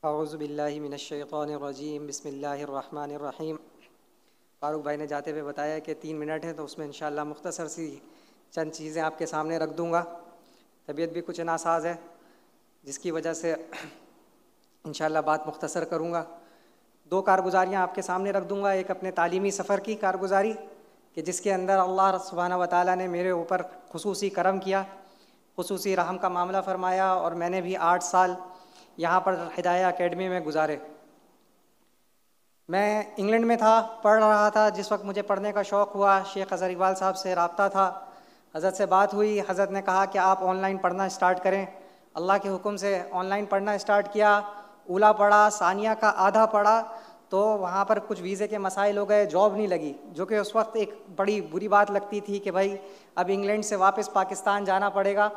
اعوذ باللہ من الشیطان الرجیم بسم اللہ الرحمن الرحیم۔ فاروق بھائی نے جاتے ہوئے بتایا کہ 3 منٹ ہیں تو اس میں انشاءاللہ مختصر سی چند چیزیں آپ کے سامنے رکھ دوں گا۔ طبیعت بھی کچھ ناساز ہے جس کی وجہ سے انشاءاللہ بات مختصر کروں گا۔ 2 کارگزاریاں آپ کے سامنے رکھ دوں گا، ایک اپنے تعلیمی سفر کی کارگزاری کہ جس کے اندر اللہ سبحانہ و تعالیٰ نے میرے اوپر خصوصی کرم کیا، خصوصی رحم کا معاملہ فرمایا، اور میں نے بھی 8 سال یہاں پر ہدایہ اکیڈمی میں گزارے۔ میں انگلینڈ میں تھا، پڑھ رہا تھا۔ جس وقت مجھے پڑھنے کا شوق ہوا، شیخ اظہر اقبال صاحب سے رابطہ تھا، حضرت سے بات ہوئی، حضرت نے کہا کہ آپ آن لائن پڑھنا اسٹارٹ کریں۔ اللہ کے حکم سے آن لائن پڑھنا اسٹارٹ کیا۔ اولا پڑھا، ثانیہ کا آدھا پڑھا، تو وہاں پر کچھ ویزے کے مسائل ہو گئے، جاب نہیں لگی، جو کہ اس وقت ایک بڑی بری بات لگتی تھی کہ بھائی اب انگلینڈ سے واپس پاکستان جانا پڑے گا۔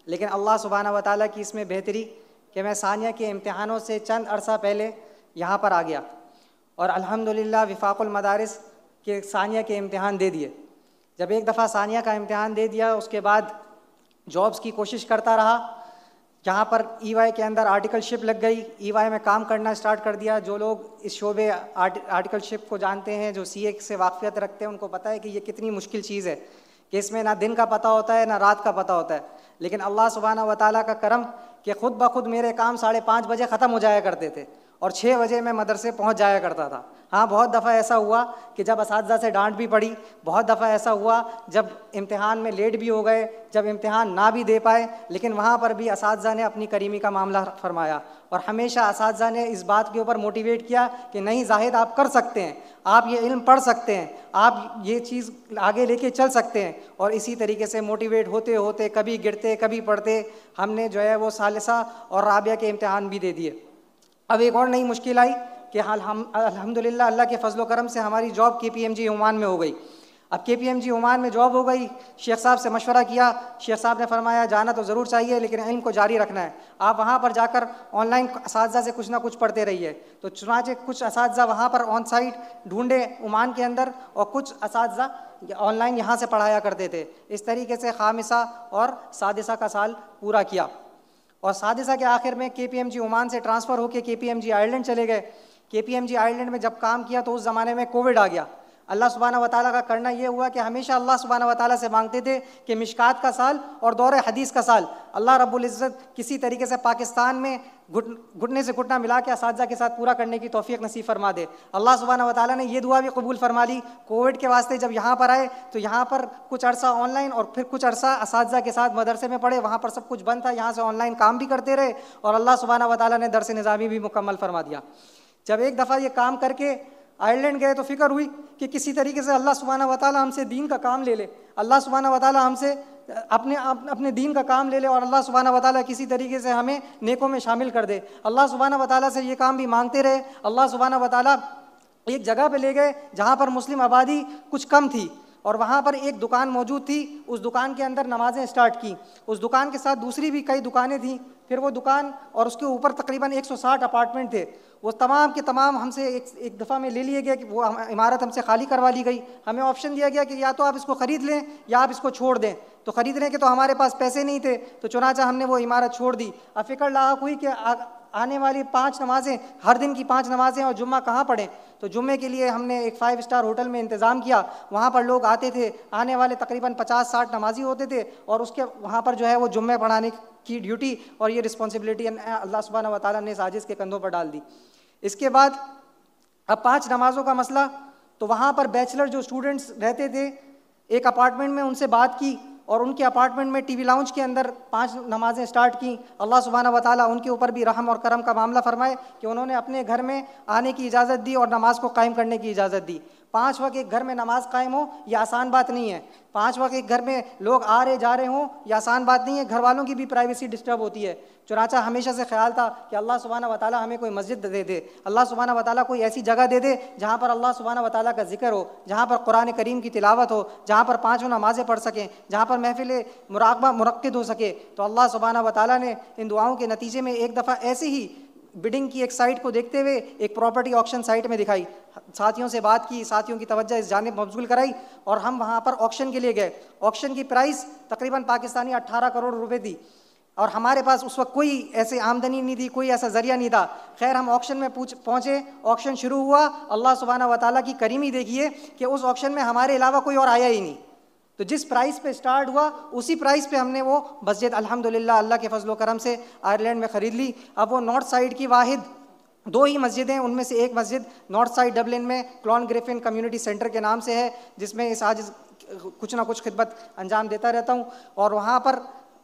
لیکن اللہ سبحانہ و تعالیٰ کی اس میں بہتری کہ میں ثانیہ کے امتحانوں سے چند عرصہ پہلے یہاں پر آ گیا، اور الحمدللہ وفاق المدارس کے ثانیہ کے امتحان دے دیے۔ جب ایک دفعہ ثانیہ کا امتحان دے دیا، اس کے بعد جابس کی کوشش کرتا رہا۔ جہاں پر ای وائی کے اندر آرٹیکل شپ لگ گئی، ای وائی میں کام کرنا اسٹارٹ کر دیا۔ جو لوگ اس شعبے آرٹیکل شپ کو جانتے ہیں، جو سی اے سے واقفیت رکھتے ہیں، ان کو پتہ ہے کہ یہ کتنی مشکل چیز ہے، کہ اس میں نہ دن کا پتہ ہوتا ہے نہ رات کا پتہ ہوتا ہے۔ لیکن اللہ سبحانہ و تعالیٰ کا کرم کہ خود بخود میرے کام 5:30 بجے ختم ہو جایا کرتے تھے، اور 6 بجے میں مدرسے پہنچ جایا کرتا تھا۔ ہاں، بہت دفعہ ایسا ہوا کہ جب اساتذہ سے ڈانٹ بھی پڑی، بہت دفعہ ایسا ہوا جب امتحان میں لیٹ بھی ہو گئے، جب امتحان نہ بھی دے پائے، لیکن وہاں پر بھی اساتذہ نے اپنی کریمی کا معاملہ فرمایا، اور ہمیشہ اساتذہ نے اس بات کے اوپر موٹیویٹ کیا کہ نہیں زاہد، آپ کر سکتے ہیں، آپ یہ علم پڑھ سکتے ہیں، آپ یہ چیز آگے لے کے چل سکتے ہیں۔ اور اسی طریقے سے موٹیویٹ ہوتے ہوتے کبھی گرتے کبھی پڑھتے ہم نے جو ہے وہ ثالثہ اور رابعہ کے امتحان بھی دے دیے۔ اب ایک اور نئی مشکل آئی کہ الحمدللہ اللہ کے فضل و کرم سے ہماری جاب کے پی ایم جی عمان میں ہو گئی۔ اب کے پی ایم جی عمان میں جاب ہو گئی، شیخ صاحب سے مشورہ کیا، شیخ صاحب نے فرمایا جانا تو ضرور چاہیے لیکن علم کو جاری رکھنا ہے، آپ وہاں پر جا کر آن لائن اساتذہ سے کچھ نہ کچھ پڑھتے رہیے۔ تو چنانچہ کچھ اساتذہ وہاں پر آن سائٹ ڈھونڈے عمان کے اندر، اور کچھ اساتذہ آن لائن یہاں سے پڑھایا کرتے تھے۔ اس طریقے سے خامسہ اور سادسہ کا سال پورا کیا، اور سادسہ کے آخر میں کے پی ایم جی عمان سے ٹرانسفر ہو کے کے پی ایم جی آئرلینڈ چلے گئے۔ کے پی ایم جی آئرلینڈ میں جب کام کیا تو اس زمانے میں کووڈ آ گیا۔ اللہ سبحانہ و تعالیٰ کا کرنا یہ ہوا کہ ہمیشہ اللہ سبحانہ و تعالیٰ سے مانگتے تھے کہ مشکات کا سال اور دور حدیث کا سال اللہ رب العزت کسی طریقے سے پاکستان میں گھٹنے سے گھٹنا ملا کے اساتذہ کے ساتھ پورا کرنے کی توفیق نصیب فرما دے۔ اللہ سبحانہ و تعالیٰ نے یہ دعا بھی قبول فرما لی۔ کووڈ کے واسطے جب یہاں پر آئے تو یہاں پر کچھ عرصہ آن لائن اور پھر کچھ عرصہ اساتذہ کے ساتھ مدرسے میں پڑھے، وہاں پر سب کچھ بند تھا، یہاں سے آن لائن کام بھی کرتے رہے، اور اللہ سبحانہ و تعالیٰ نے درس نظامی بھی مکمل فرما دیا۔ جب ایک دفعہ یہ کام کر کے آئرلینڈ گئے تو فکر ہوئی کہ کسی طریقے سے اللہ سبحانہ و تعالیٰ ہم سے دین کا کام لے لے، اللہ سبحانہ و تعالیٰ ہم سے اپنے دین کا کام لے لے، اور اللہ سبحانہ و تعالیٰ کسی طریقے سے ہمیں نیکوں میں شامل کر دے۔ اللہ سبحانہ و تعالیٰ سے یہ کام بھی مانگتے رہے۔ اللہ سبحانہ و تعالیٰ ایک جگہ پہ لے گئے جہاں پر مسلم آبادی کچھ کم تھی، اور وہاں پر ایک دکان موجود تھی۔ اس دکان کے اندر نمازیں اسٹارٹ کی۔ اس دکان کے ساتھ دوسری بھی کئی دکانیں تھیں، پھر وہ دکان اور اس کے اوپر تقریباً 160 اپارٹمنٹ تھے۔ وہ تمام کے تمام ہم سے ایک دفعہ میں لے لیے گئے کہ وہ عمارت ہم سے خالی کروا لی گئی۔ ہمیں آپشن دیا گیا کہ یا تو آپ اس کو خرید لیں یا آپ اس کو چھوڑ دیں۔ تو خریدنے کے تو ہمارے پاس پیسے نہیں تھے، تو چنانچہ ہم نے وہ عمارت چھوڑ دی۔ اب فکر لاحق ہوئی کہ آنے والی 5 نمازیں، ہر دن کی 5 نمازیں اور جمعہ کہاں پڑھیں؟ تو جمعے کے لیے ہم نے ایک 5 اسٹار ہوٹل میں انتظام کیا۔ وہاں پر لوگ آتے تھے، آنے والے تقریباً 50-60 نمازی ہوتے تھے، اور اس کے وہاں پر جو ہے وہ جمعے پڑھانے کی ڈیوٹی اور یہ رسپانسبلٹی اللہ سبحانہ و تعالیٰ نے ساجد کے کندھوں پر ڈال دی۔ اس کے بعد اب 5 نمازوں کا مسئلہ، تو وہاں پر بیچلر جو اسٹوڈنٹس رہتے تھے، ایک اپارٹمنٹ میں ان سے بات کی، اور ان کے اپارٹمنٹ میں ٹی وی لاؤنج کے اندر 5 نمازیں اسٹارٹ کی۔ اللہ سبحانہ و تعالیٰ ان کے اوپر بھی رحم اور کرم کا معاملہ فرمائے کہ انہوں نے اپنے گھر میں آنے کی اجازت دی اور نماز کو قائم کرنے کی اجازت دی۔ 5 وقت ایک گھر میں نماز قائم ہو یہ آسان بات نہیں ہے۔ 5 وقت ایک گھر میں لوگ آ رہے جا رہے ہوں یہ آسان بات نہیں ہے۔ گھر والوں کی بھی پرائیویسی ڈسٹرب ہوتی ہے۔ چنانچہ ہمیشہ سے خیال تھا کہ اللہ سبحانہ و تعالیٰ ہمیں کوئی مسجد دے دے، اللہ سبحانہ و تعالیٰ کوئی ایسی جگہ دے دے جہاں پر اللہ سبحانہ و تعالیٰ کا ذکر ہو، جہاں پر قرآن کریم کی تلاوت ہو، جہاں پر 5 نمازیں پڑھ سکیں، جہاں پر محفل مراقبہ منعقد ہو سکے۔ تو اللہ سبحانہ و تعالیٰ نے ان دعاؤں کے نتیجے میں ایک دفعہ ایسے ہی بڈنگ کی ایک سائٹ کو دیکھتے ہوئے ایک پراپرٹی آکشن سائٹ میں دکھائی۔ ساتھیوں سے بات کی، ساتھیوں کی توجہ اس جانب مبذول کرائی، اور ہم وہاں پر آکشن کے لیے گئے۔ آکشن کی پرائس تقریباً پاکستانی 18 کروڑ روپے تھی۔ اور ہمارے پاس اس وقت کوئی ایسی آمدنی نہیں تھی، کوئی ایسا ذریعہ نہیں تھا. خیر ہم آکشن میں پہنچے، آکشن شروع ہوا. اللہ سبحانہ و تعالیٰ کی کریمی دیکھیے کہ اس آکشن میں ہمارے علاوہ کوئی اور آیا ہی نہیں. تو جس پرائز پہ اسٹارٹ ہوا اسی پرائز پہ ہم نے وہ مسجد الحمدللہ اللہ کے فضل و کرم سے آئرلینڈ میں خرید لی. اب وہ نارتھ سائڈ کی واحد 2 ہی مسجدیں، ان میں سے ایک مسجد نارتھ سائڈ ڈبلن میں کلون گریفن کمیونٹی سینٹر کے نام سے ہے، جس میں اس آج کچھ نہ کچھ خدمت انجام دیتا رہتا ہوں. اور وہاں پر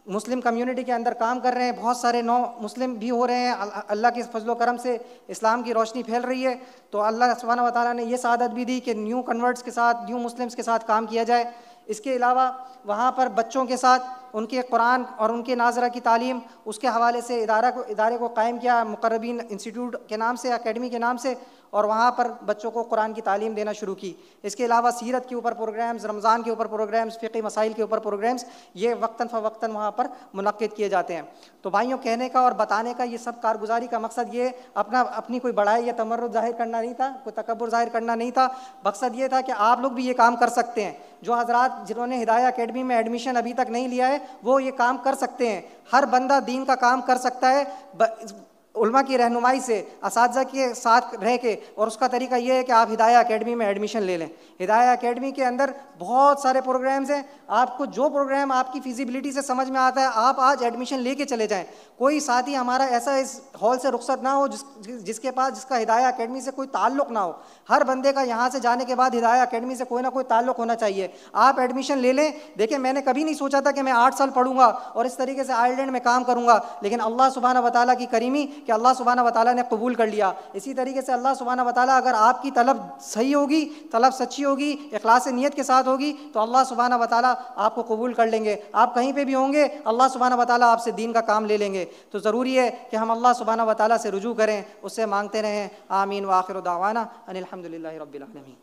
مسلم کمیونٹی کے اندر کام کر رہے ہیں، بہت سارے نو مسلم بھی ہو رہے ہیں. اللہ کے فضل و کرم سے اسلام کی روشنی پھیل رہی ہے. تو اللہ سبحانہ و تعالیٰ نے یہ سعادت بھی دی کہ نیو کنورٹس کے ساتھ، نیو مسلمس کے ساتھ کام کیا جائے. اس کے علاوہ وہاں پر بچوں کے ساتھ ان کے قرآن اور ان کے ناظرہ کی تعلیم، اس کے حوالے سے ادارے کو قائم کیا مقربین انسٹیٹیوٹ کے نام سے، اکیڈمی کے نام سے، اور وہاں پر بچوں کو قرآن کی تعلیم دینا شروع کی. اس کے علاوہ سیرت کے اوپر پروگرامز، رمضان کے اوپر پروگرامز، فقہی مسائل کے اوپر پروگرامز، یہ وقتاً فوقتاً وہاں پر منعقد کیے جاتے ہیں. تو بھائیوں، کہنے کا اور بتانے کا یہ سب کارگزاری کا مقصد یہ اپنی کوئی بڑائی یا تمرد ظاہر کرنا نہیں تھا، کوئی تکبر ظاہر کرنا نہیں تھا. مقصد یہ تھا کہ آپ لوگ بھی یہ کام کر سکتے ہیں. جو حضرات جنہوں نے ہدایہ اکیڈمی میں ایڈمیشن ابھی تک نہیں لیا ہے وہ یہ کام کر سکتے ہیں. ہر بندہ دین کا کام کر سکتا ہے علماء کی رہنمائی سے، اساتذہ کے ساتھ رہ کے. اور اس کا طریقہ یہ ہے کہ آپ ہدایہ اکیڈمی میں ایڈمیشن لے لیں. ہدایہ اکیڈمی کے اندر بہت سارے پروگرامز ہیں. آپ کو جو پروگرام آپ کی فیزیبلٹی سے سمجھ میں آتا ہے آپ آج ایڈمیشن لے کے چلے جائیں. کوئی ساتھی ہمارا ایسا اس ہال سے رخصت نہ ہو جس کا ہدایہ اکیڈمی سے کوئی تعلق نہ ہو. ہر بندے کا یہاں سے جانے کے بعد ہدایہ اکیڈمی سے کوئی نہ کوئی تعلق ہونا چاہیے. آپ ایڈمیشن لے لیں. دیکھیں، میں نے کبھی نہیں سوچا تھا کہ میں 8 سال پڑھوں گا اور اس طریقے سے آئرلینڈ میں کام کروں گا، لیکن اللہ سبحانہ و تعالیٰ کی کریمی کہ اللہ سبحانہ و تعالیٰ نے قبول کر لیا. اسی طریقے سے اللہ سبحانہ و تعالیٰ اگر آپ کی طلب صحیح ہوگی، طلب سچی ہوگی، اخلاص نیت کے ساتھ ہوگی، تو اللہ سبحانہ و تعالیٰ آپ کو قبول کر لیں گے. آپ کہیں پہ بھی ہوں گے اللہ سبحانہ و تعالیٰ آپ سے دین کا کام لے لیں گے. تو ضروری ہے کہ ہم اللہ سبحانہ و تعالیٰ سے رجوع کریں، اس سے مانگتے رہیں. آمین. وآخر دعوانا ان الحمد للہ رب العالمین.